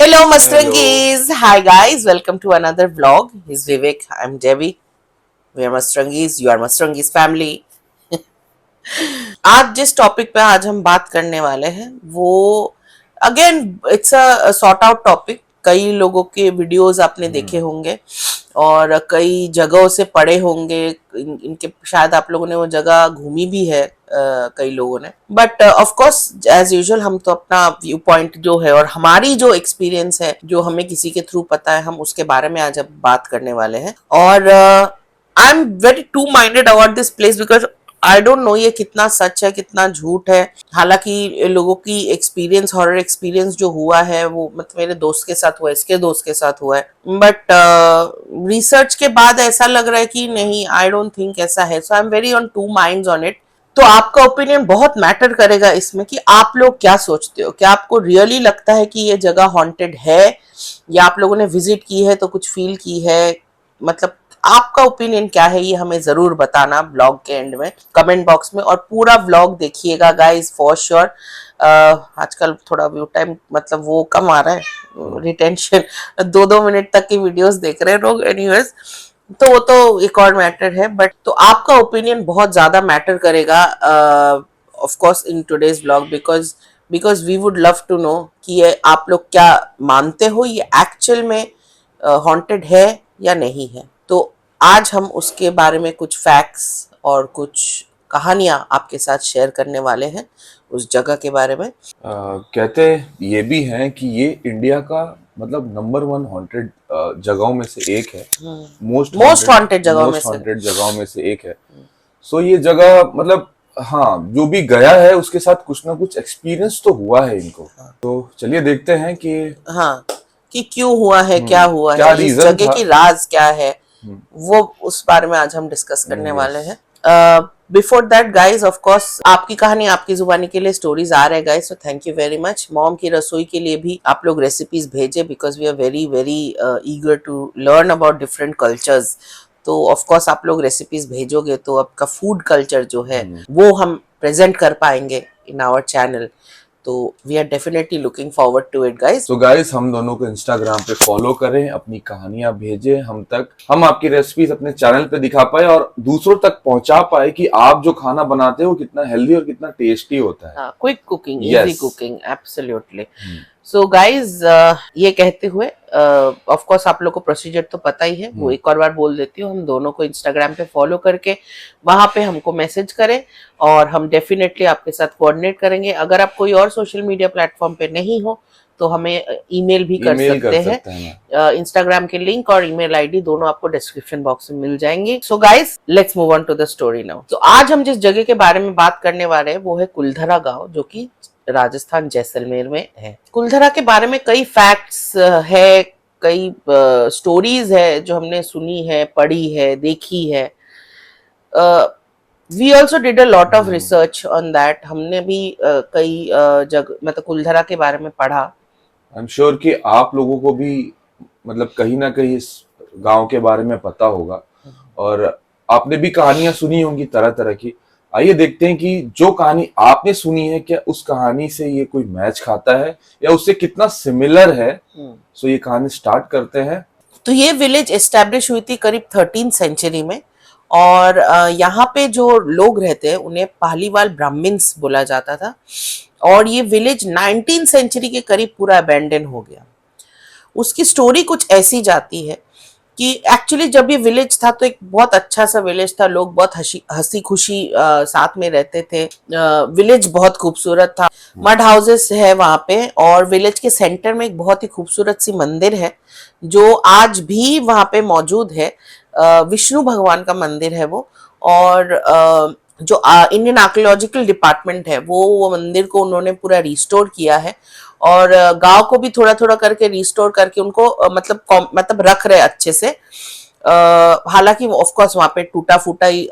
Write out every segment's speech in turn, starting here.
Hello, Hello. Mastrangis. Hi, guys. Welcome to another vlog. He's Vivek. I'm Debbie. We are Mastrangis. You are Mastrangis family. आज जिस topic पे आज हम बात करने वाले हैं वो again it's a sort out topic. कई लोगों के वीडियोस आपने देखे हम्म। होंगे और कई जगहों से पढ़े होंगे। इनके शायद आप लोगों ने वो जगह घूमी भी है, कई लोगों ने। But of course as usual हम तो अपना व्यू पॉइंट जो है और हमारी जो एक्सपीरियंस है जो हमें किसी के थ्रू पता है हम उसके बारे में आज अब बात करने वाले हैं। और I am very two minded about this place because I don't know ये कितना सच है कितना झूठ है। हालांकि लोगों की एक्सपीरियंस, हॉरर एक्सपीरियंस जो हुआ है वो मतलब मेरे दोस्त के साथ हुआ है, इसके दोस्त के साथ हुआ है। बट रिसर्च के बाद ऐसा लग रहा है कि नहीं, आई डोंट थिंक ऐसा है। So I am very on two minds on it. तो आपका ओपिनियन बहुत मैटर करेगा इसमें कि आप लोग क्या सोचते हो। क्या आपको रियली लगता है कि ये जगह हॉन्टेड है, या आप लोगों ने विजिट की है तो कुछ फील की है? मतलब आपका ओपिनियन क्या है ये हमें जरूर बताना ब्लॉग के एंड में, कमेंट बॉक्स में। और पूरा ब्लॉग देखिएगा गाइस फॉर श्योर। आजकल थोड़ा व्यू टाइम मतलब वो कम आ रहा है, रिटेंशन 2-2 मिनट तक की वीडियोस देख रहे हैं लोग। एनीवेज, तो वो तो एक और मैटर है। बट तो आपका ओपिनियन बहुत ज्यादा मैटर करेगा of course in today's blog, because we would love to know कि ये आप लोग क्या मानते हो, ये एक्चुअल में हॉन्टेड है या नहीं है। तो आज हम उसके बारे में कुछ फैक्ट्स और कुछ कहानियां आपके साथ शेयर करने वाले हैं उस जगह के बारे में। कहते ये भी हैं कि ये इंडिया का मतलब नंबर वन हॉन्टेड जगहों में से एक है। मोस्ट हॉन्टेड जगहों में मोस्ट से। हॉन्टेड जगहों में से एक है। सो ये जगह मतलब हाँ, जो भी गया है उसके साथ कुछ ना कुछ एक्सपीरियंस तो हुआ है इनको। तो चलिए देखते हैं कि हाँ, कि क्यों हुआ है, क्या हुआ क्या है, इस रीजन जगह था। की राज क्या है, वो उस बारे में आज हम डिस्कस करने वाले यस। हैं। Before that guys, of course आपकी कहानी आपकी जुबानी के लिए स्टोरीज आ रहे हैं guys, so thank you very much. Mom की रसोई के लिए भी आप लोग रेसिपीज भेजे because we are very very eager to learn about different cultures. तो ऑफ कोर्स आप लोग रेसिपीज भेजोगे तो आपका फूड कल्चर जो है वो हम प्रेजेंट कर पाएंगे इन आवर चैनल। तो we are definitely looking forward to it guys. तो गाइस, हम दोनों को इंस्टाग्राम पे फॉलो करें, अपनी कहानियां भेजें हम तक, हम आपकी रेसिपीज अपने चैनल पे दिखा पाए और दूसरों तक पहुंचा पाए कि आप जो खाना बनाते हो कितना हेल्दी और कितना टेस्टी होता है। Quick cooking, easy yes. Cooking, absolutely. So guys, ये कहते हुए ऑफ कोर्स आप लोग को प्रोसीजर तो पता ही है, वो एक और बार बोल देती हूँ। हम दोनों को इंस्टाग्राम पे फॉलो करके वहां पे हमको मैसेज करें और हम डेफिनेटली आपके साथ कोऑर्डिनेट करेंगे। अगर आप कोई और सोशल मीडिया प्लेटफॉर्म पे नहीं हो तो हमें ईमेल भी कर ईमेल कर सकते हैं। सकते हैं। इंस्टाग्राम के लिंक और ईमेल आईडी दोनों आपको डिस्क्रिप्शन बॉक्स में मिल जाएंगे। So guys, let's move on to the story now. तो आज हम जिस जगह के बारे में बात करने वाले हैं वो है कुलधरा गांव, जो कि राजस्थान जैसलमेर में है। कुलधरा के बारे में कई फैक्ट्स है, कई स्टोरीज है जो हमने सुनी है, पढ़ी है, देखी है। We also did a lot of research on that. हमने भी कई जगह मतलब कुलधरा के बारे में पढ़ा। आई एम श्योर कि आप लोगों को भी मतलब कहीं ना कहीं इस गांव के बारे में पता होगा और आपने भी कहानियां सुनी होंगी तरह तरह की। आइए देखते हैं कि जो कहानी आपने सुनी है क्या उस कहानी से ये कोई मैच खाता है या उससे कितना सिमिलर है। सो ये कहानी स्टार्ट करते हैं। तो ये विलेज एस्टेब्लिश हुई थी करीब 13 सेंचुरी में। और यहाँ पे जो लोग रहते हैं उन्हें पालीवाल ब्राह्मण्स बोला जाता था। और ये विलेज 19 सेंचुरी के करीब पूरा अबेंडन हो गया। उसकी स्टोरी कुछ ऐसी जाती है कि एक्चुअली जब ये विलेज था तो एक बहुत अच्छा सा विलेज था। लोग बहुत हंसी खुशी साथ में रहते थे। विलेज बहुत खूबसूरत था। मड हाउसेस है वहाँ पे, और विलेज के सेंटर में एक बहुत ही खूबसूरत सी मंदिर है जो आज भी वहाँ पे मौजूद है। विष्णु भगवान का मंदिर है वो। और जो इंडियन आर्कियोलॉजिकल डिपार्टमेंट है वो मंदिर को उन्होंने पूरा रिस्टोर किया है। और गांव को भी थोड़ा थोड़ा करके रिस्टोर करके उनको मतलब रख रहे अच्छे से। हालांकि ऑफ कोर्स वहां पे टूटा फूटा ही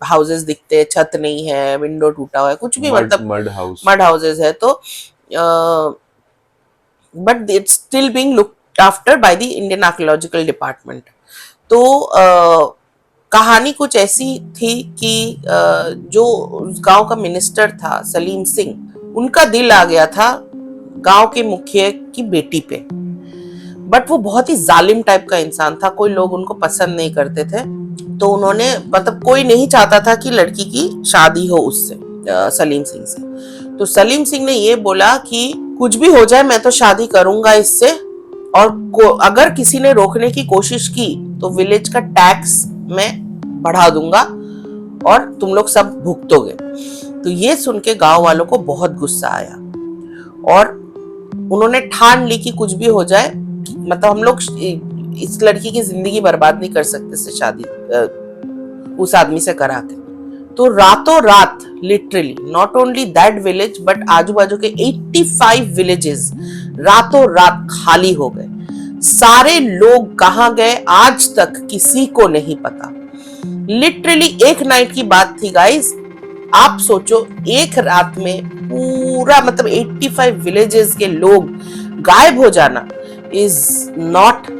हाउसेस दिखते हैं, छत नहीं है, विंडो टूटा हुआ है, कुछ भी मतलब मड हाउस। मड हाउसेस है। तो but it's still being looked after by the Indian archaeological department. तो कहानी कुछ ऐसी थी कि जो उस गांव का मिनिस्टर था सलीम सिंह, उनका दिल आ गया था गांव के मुखिया की बेटी पे। बट वो बहुत ही जालिम टाइप का इंसान था, कोई लोग उनको पसंद नहीं करते थे। तो उन्होंने मतलब कोई नहीं चाहता था कि लड़की की शादी हो उससे, सलीम सिंह से। तो सलीम सिंह ने ये बोला कि कुछ भी हो जाए मैं तो शादी करूंगा इससे, और अगर किसी ने रोकने की कोशिश की तो विलेज का टैक्स मैं बढ़ा दूंगा और तुम लोग सब भुगतोगे। तो ये सुन के गांव वालों को बहुत गुस्सा आया और उन्होंने ठान ली कि कुछ भी हो जाए, मतलब हम लोग इस लड़की की जिंदगी बर्बाद नहीं कर सकते से शादी उस आदमी से करा के। तो रातों रात literally not only that village but आजू बाजू के 85 विलेजेस रातों रात खाली हो गए। सारे लोग कहाँ गए आज तक किसी को नहीं पता। लिटरली एक नाइट की बात थी गाइस, आप सोचो एक रात में पूरा मतलब 85 विलेजेस के लोग गायब हो जाना is not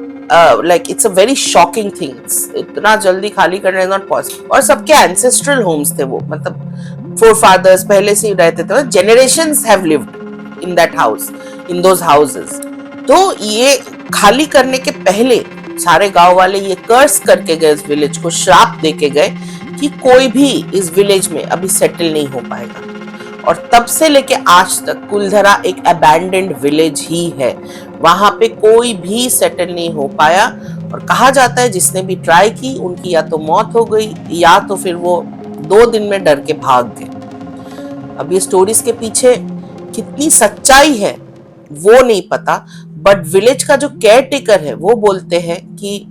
like it's a very shocking thing. इतना जल्दी खाली करना इज नॉट पॉसिबल। और सबके एंसेस्ट्रल होम्स थे वो, मतलब फोरफादर्स पहले से ही रहते थे, generations have lived in that house, in those houses. तो ये खाली करने के पहले सारे गांव वाले ये कर्स करके गए, इस विलेज को श्राप देके गए कि कोई भी इस विलेज में अभी सेटल नहीं हो पाएगा। और तब से लेके आज तक कुलधरा एक अबैंडन्ड विलेज ही है, वहां पे कोई भी सेटल नहीं हो पाया। और कहा जाता है जिसने भी ट्राई की उनकी या तो मौत हो गई या तो फिर वो 2 दिन में डर के भाग गए। अब ये स्टोरीज के पीछे कितनी सच्चाई है वो नहीं पता, बट विलेज का जो केयर टेकर है वो बोलते हैं कि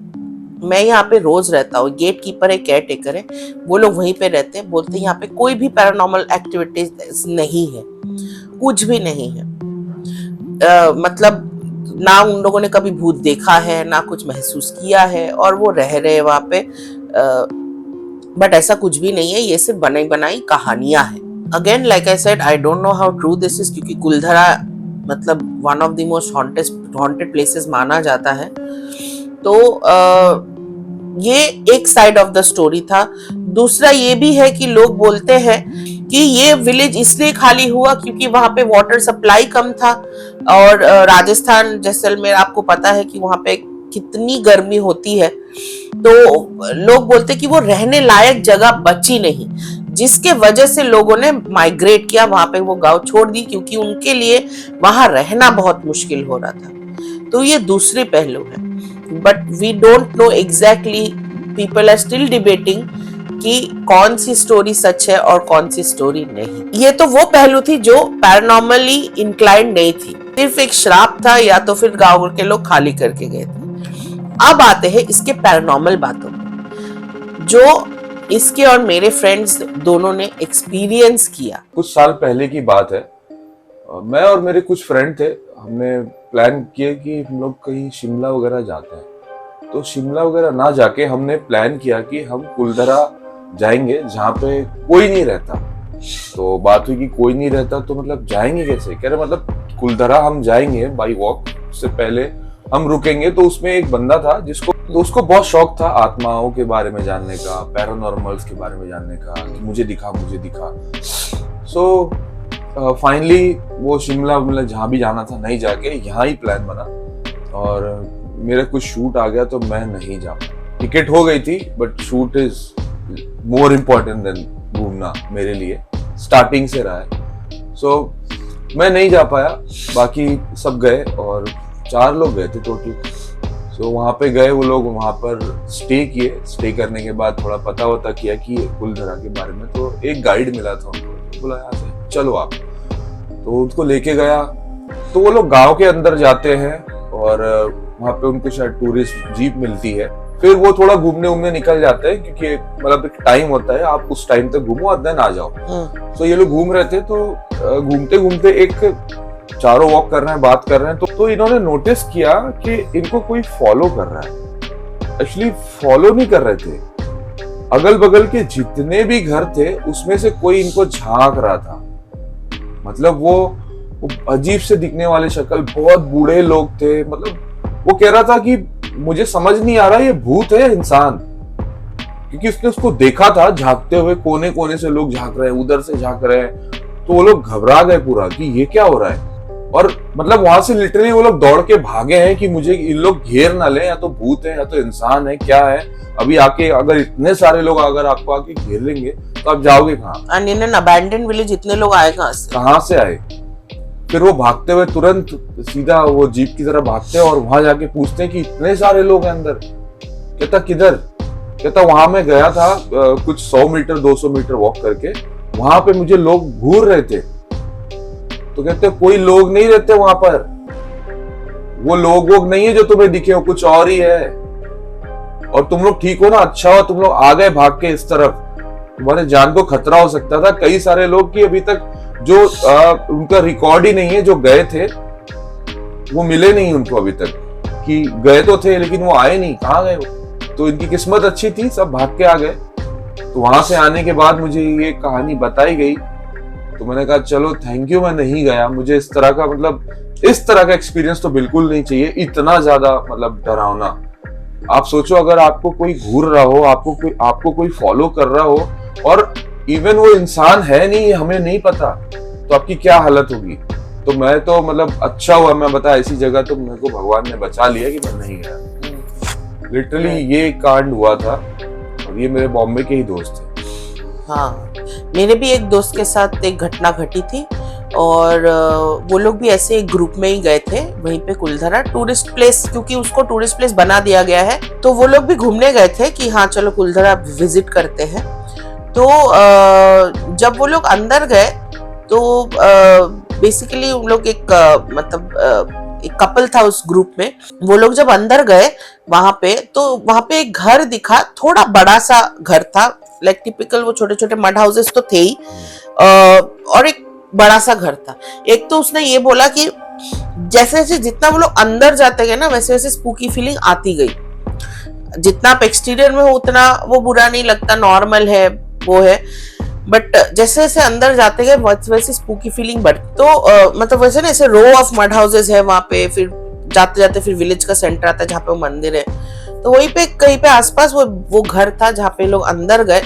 मैं यहाँ पे रोज रहता हूँ, गेट कीपर है, केयर टेकर है, वो लोग वहीं पे रहते हैं, बोलते हैं यहाँ पे कोई भी पैरानॉर्मल एक्टिविटीज नहीं है, कुछ भी नहीं है। मतलब ना उन लोगों ने कभी भूत देखा है ना कुछ महसूस किया है, और वो रह रहे वहां पे, बट ऐसा कुछ भी नहीं है, ये सिर्फ बनाई बनाई कहानियां हैं। Again like I said I don't know how true this is, क्योंकि कुलधरा मतलब one of the most haunted places माना जाता है। तो ये एक साइड ऑफ द स्टोरी था। दूसरा ये भी है कि लोग बोलते हैं कि ये विलेज इसलिए खाली हुआ क्योंकि वहां पे वाटर सप्लाई कम था, और राजस्थान जैसलमेर आपको पता है कि वहां पे कितनी गर्मी होती है। तो लोग बोलते कि वो रहने लायक जगह बची नहीं, जिसके वजह से लोगों ने माइग्रेट किया, वहां पे वो गांव छोड़ दी क्योंकि उनके लिए वहां रहना बहुत मुश्किल हो रहा था। तो ये दूसरी पहलू है, but we don't know exactly, people are still debating कि कौन सी स्टोरी सच है और कौन सी स्टोरी नहीं। ये तो वो पहलू थी जो पैरानॉर्मली इंक्लाइंड नहीं थी, सिर्फ एक श्राप था या तो फिर गांव के लोग खाली करके गए थे। अब आते हैं इसके पैरानॉर्मल बातों में जो इसके और मेरे फ्रेंड्स दोनों ने एक्सपीरियंस किया। कुछ साल पहले की बात है, मैं और मेरे कुछ फ्रेंड थे, हमने प्लान किया कि हम लोग कहीं शिमला वगैरह जाते हैं। तो शिमला वगैरह ना जाके हमने प्लान किया कि हम कुलधरा जाएंगे जहाँ पे कोई नहीं रहता। तो बात हुई कि कोई नहीं रहता तो मतलब जाएंगे कैसे, कह रहे मतलब कुलधरा हम जाएंगे बाई वॉक, उससे पहले हम रुकेंगे। तो उसमें एक बंदा था उसको बहुत शौक था आत्माओं के बारे में जानने का, पैरानॉर्मल्स के बारे में जानने का, कि मुझे दिखा। सो फाइनली वो शिमला मतलब जहाँ भी जाना था नहीं जाके यहाँ ही प्लान बना, और मेरा कुछ शूट आ गया तो मैं नहीं जा पाया। टिकट हो गई थी but shoot is more important then घूमना मेरे लिए, स्टार्टिंग से रहा है। सो मैं नहीं जा पाया, बाकी सब गए और 4 लोग गए थे टोटल। सो वहाँ पे गए, वो लोग वहाँ पर स्टे किए। स्टे करने के बाद थोड़ा पता वता किया कि कुलधरा के बारे में, तो एक गाइड मिला था उनको, बोला यहाँ से चलो आप, तो उनको लेके गया। तो वो लोग गांव के अंदर जाते हैं और वहाँ पे उनको शायद टूरिस्ट जीप मिलती है, फिर वो थोड़ा घूमने निकल जाते हैं, क्योंकि मतलब एक टाइम होता है, आप उस टाइम तक घूमो और देन आ जाओ। तो ये लोग घूम रहे थे, तो घूमते घूमते एक चारों वॉक कर रहे हैं, बात कर रहे हैं, तो इन्होंने नोटिस किया कि इनको कोई फॉलो कर रहा है। एक्चुअली फॉलो नहीं कर रहे थे, अगल बगल के जितने भी घर थे उसमें से कोई इनको झांक रहा था। मतलब वो अजीब से दिखने वाले शक्ल, बहुत बूढ़े लोग थे। मतलब वो कह रहा था कि मुझे समझ नहीं आ रहा ये भूत है इंसान, क्योंकि उसने उसको देखा था झांकते हुए, कोने कोने से लोग झांक रहे हैं, उधर से झांक रहे हैं। तो वो लोग घबरा गए पूरा कि ये क्या हो रहा है। और मतलब वहां से लिटरली वो लोग दौड़ के भागे हैं कि मुझे इन लोग घेर ना ले, या तो भूत है या तो इंसान है, क्या है। अभी आके अगर इतने सारे लोग अगर आपको आके घेर लेंगे तो आप जाओगे कहाँ? And in an abandon village इतने लोग आए कहाँ से आए? फिर वो भागते हुए तुरंत सीधा वो जीप की तरह भागते हैं और वहां जाके पूछते हैं कि इतने सारे लोग हैं अंदर। कहता किधर? कहता वहां मैं गया था कुछ 100 मीटर 200 मीटर वॉक करके, वहां पे मुझे लोग घूर रहे थे। तो कहते कोई लोग नहीं रहते वहां पर, वो लोग नहीं है जो तुम्हें दिखे हो, कुछ और ही है। और तुम लोग ठीक हो ना, अच्छा हो तुम लोग आ गए भाग के इस तरफ, तुम्हारे जान को खतरा हो सकता था। कई सारे लोग की अभी तक जो उनका रिकॉर्ड ही नहीं है, जो गए थे वो मिले नहीं उनको अभी तक, कि गए तो थे लेकिन वो आए नहीं, कहाँ गए वो। तो इनकी किस्मत अच्छी थी, सब भाग के आ गए। तो वहां से आने के बाद मुझे ये कहानी बताई गई तो मैंने कहा चलो थैंक यू, मैं नहीं गया। मुझे इस तरह का मतलब इस तरह का एक्सपीरियंस तो बिल्कुल नहीं चाहिए, इतना ज्यादा मतलब डरावना। आप सोचो अगर आपको कोई घूर रहा हो, आपको कोई फॉलो कर रहा हो और इवन वो इंसान है नहीं, हमें नहीं पता, तो आपकी क्या हालत होगी। तो मैं तो मतलब अच्छा हुआ मैं बता ऐसी जगह तो मेरे को भगवान ने बचा लिया कि मैं नहीं गया। लिटरली ये कांड हुआ था और ये मेरे बॉम्बे के ही दोस्त थे। हाँ, मेरे भी एक दोस्त के साथ एक घटना घटी थी और वो लोग भी ऐसे एक ग्रुप में ही गए थे वहीं पे कुलधरा टूरिस्ट प्लेस, क्योंकि उसको टूरिस्ट प्लेस बना दिया गया है। तो वो लोग भी घूमने गए थे कि हाँ चलो कुलधरा विजिट करते हैं। तो जब वो लोग अंदर गए तो बेसिकली उन लोग एक एक कपल था उस ग्रुप में। वो लोग जब अंदर गए वहां पे तो वहां पे एक घर दिखा, थोड़ा बड़ा सा घर था, लाइक टिपिकल वो छोटे छोटे मड हाउसेस तो थे ही, और एक बड़ा सा घर था। एक तो उसने ये बोला कि जैसे जैसे जितना वो लोग अंदर जाते गए ना वैसे वैसे स्पूकी फीलिंग आती गई। जितना आप एक्सटीरियर में हो उतना वो बुरा नहीं लगता, नॉर्मल है वो है, बट जैसे जैसे अंदर जाते गए वैसे स्पूकी फीलिंग बढ़। तो मतलब वैसे ना ऐसे रो ऑफ मड हाउसेस है वहां पे, फिर जाते जाते फिर विलेज का सेंटर आता है जहाँ पे वो मंदिर है। तो वहीं पे कहीं पे आसपास वो घर था जहाँ पे लोग अंदर गए।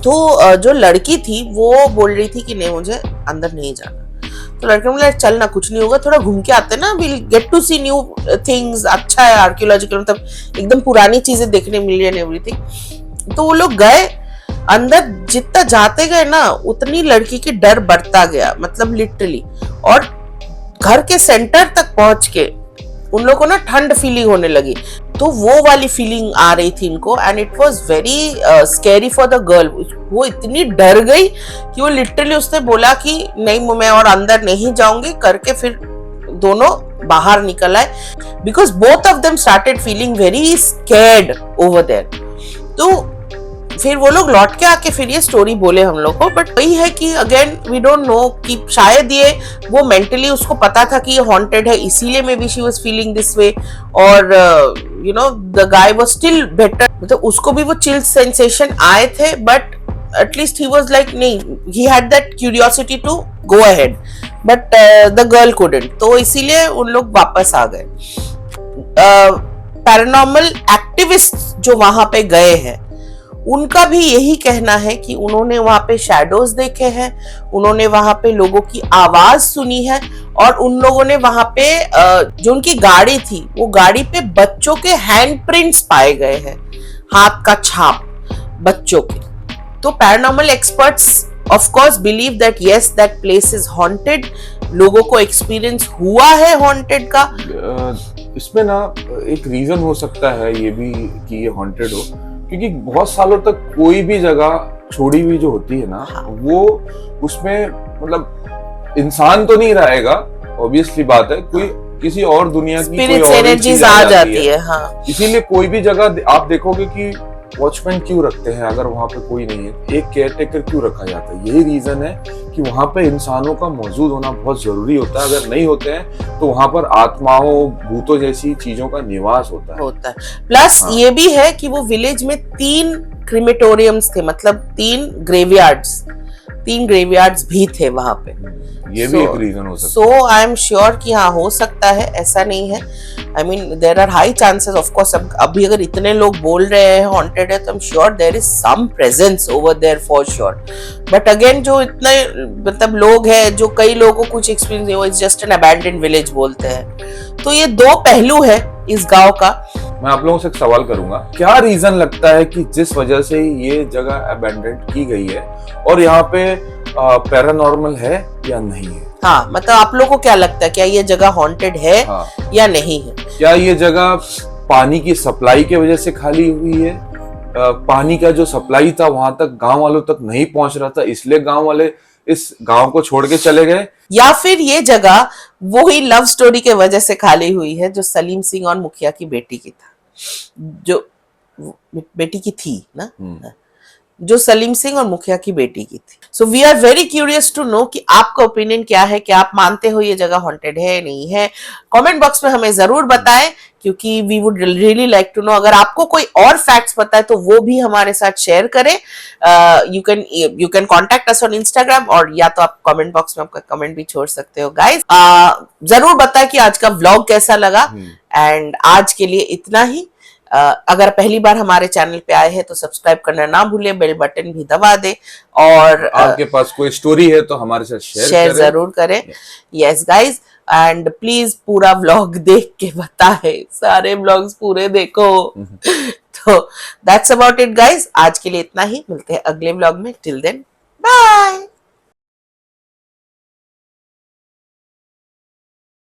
तो जो लड़की थी वो बोल रही थी कि नहीं मुझे अंदर नहीं जाना। तो लड़के ने बोला चल ना कुछ नहीं होगा, थोड़ा घूम के आते ना, will get to see new things, अच्छा है आर्कियोलॉजिकल, मतलब एकदम पुरानी चीजें देखने मिली एंड एवरीथिंग। तो वो लोग गए अंदर, जितना जाते गए ना उतनी लड़की की डर बढ़ता गया, मतलब लिटरली। और घर के सेंटर तक पहुंच के उन लोगों को ना ठंड फीलिंग होने लगी। तो वो वाली फीलिंग आ रही थी इनको and it was very scary for the girl. वो इतनी डर गई कि वो लिटरली उसने बोला कि नहीं मैं और अंदर नहीं जाऊंगी करके, फिर दोनों बाहर निकल आए because both of them started feeling very scared over there. तो फिर वो लोग लौट के आके फिर ये स्टोरी बोले हम लोग को। बट वही है कि अगेन वी डोंट नो कि शायद ये वो मेंटली उसको पता था कि ये हॉन्टेड है, इसीलिए maybe she was feeling this way. और you know the guy was still better, मतलब उसको भी वो चिल सेंसेशन आए थे but at least he was like नहीं, he had that curiosity to go ahead, but the girl couldn't. तो इसीलिए उन लोग वापस आ गए। पैरानॉर्मल एक्टिविस्ट जो वहां पे गए हैं उनका भी यही कहना है कि उन्होंने वहां पे शैडोज देखे हैं, उन्होंने वहां पे लोगों की आवाज सुनी है, और उन लोगों ने वहां पे जो उनकी गाड़ी थी वो गाड़ी पे बच्चों के हैंडप्रिंट्स पाए गए हैं, हाथ का छाप बच्चों के। तो paranormal experts of course believe that yes that place is haunted. लोगों को एक्सपीरियंस हुआ है हॉन्टेड का। इसमें ना एक रीजन हो सकता है ये भी कि ये हॉन्टेड हो, क्योंकि बहुत सालों तक कोई भी जगह छोड़ी हुई जो होती है ना, वो उसमें मतलब इंसान तो नहीं रहेगा, ऑब्वियसली बात है, कोई किसी और दुनिया की कोई और एनर्जीज आ जाती है। हाँ, इसीलिए कोई भी जगह आप देखोगे कि वॉचमैन क्यों रखते हैं अगर वहां पे कोई नहीं है, एक केयरटेकर क्यों रखा जाता है। यही रीजन है कि वहां पे इंसानों का मौजूद होना बहुत जरूरी होता है। अगर नहीं होते हैं तो वहां पर आत्माओं भूतों जैसी चीजों का निवास होता है। प्लस हाँ, ये भी है कि वो विलेज में 3 क्रिमेटोरियम्स थे, मतलब 3 ग्रेवयार्ड्स, 3 ग्रेवयार्ड्स भी थे वहां पे। ये भी एक रीजन हो सकता सो आई एम श्योर कि हाँ हो सकता है, ऐसा नहीं है। I mean there are high chances of course. अभी अगर इतने लोग बोल रहे हैं हॉन्टेड है तो I am sure there is some presence over there for sure. But again जो इतने मतलब लोग हैं, जो कई लोगों को कुछ एक्सपीरियंस नहीं हुआ, it's just an abandoned village बोलते हैं। तो ये दो पहलू है इस गांव का। मैं आप लोगों से एक सवाल करूंगा, क्या रीजन लगता है कि जिस वजह से ये जगह अबैंडन्ड की गई है और यहाँ पे पैरानॉर्मल है या नहीं है? हाँ, मतलब आप लोगों को क्या लगता है, क्या ये जगह हॉन्टेड है या नहीं है? क्या ये जगह पानी की सप्लाई की वजह से खाली हुई है? पानी का जो सप्लाई था वहां तक गांव वालों तक नहीं पहुंच रहा था, इसलिए गांव वाले इस गांव को छोड़ के चले गए? या फिर ये जगह वो ही लव स्टोरी के वजह से खाली हुई है जो सलीम सिंह और मुखिया की बेटी की था, जो बेटी की थी ना, जो सलीम सिंह और मुखिया की बेटी की थी। So we are very curious to know कि आपका ओपिनियन क्या है, क्या आप मानते हो ये जगह हॉन्टेड है नहीं है? कमेंट बॉक्स में हमें जरूर बताएं, क्योंकि we would really like to know. अगर आपको कोई और फैक्ट्स पता है तो वो भी हमारे साथ शेयर करें। You can contact us on Instagram, और या तो आप कमेंट बॉक्स में आपका कमेंट भी छोड़ सकते हो गाइस। जरूर बताएं कि आज का व्लॉग कैसा लगा। एंड आज के लिए इतना ही। अगर पहली बार हमारे चैनल पे आए हैं तो सब्सक्राइब करना ना भूले, बेल बटन भी दबा दे, और आपके पास कोई स्टोरी है तो हमारे साथ शेयर जरूर करें। यस गाइज, एंड प्लीज पूरा व्लॉग देख के बताए, सारे व्लॉग्स पूरे देखो। तो दैट्स अबाउट इट गाइज, आज के लिए इतना ही। मिलते हैं अगले व्लॉग में। Till then bye.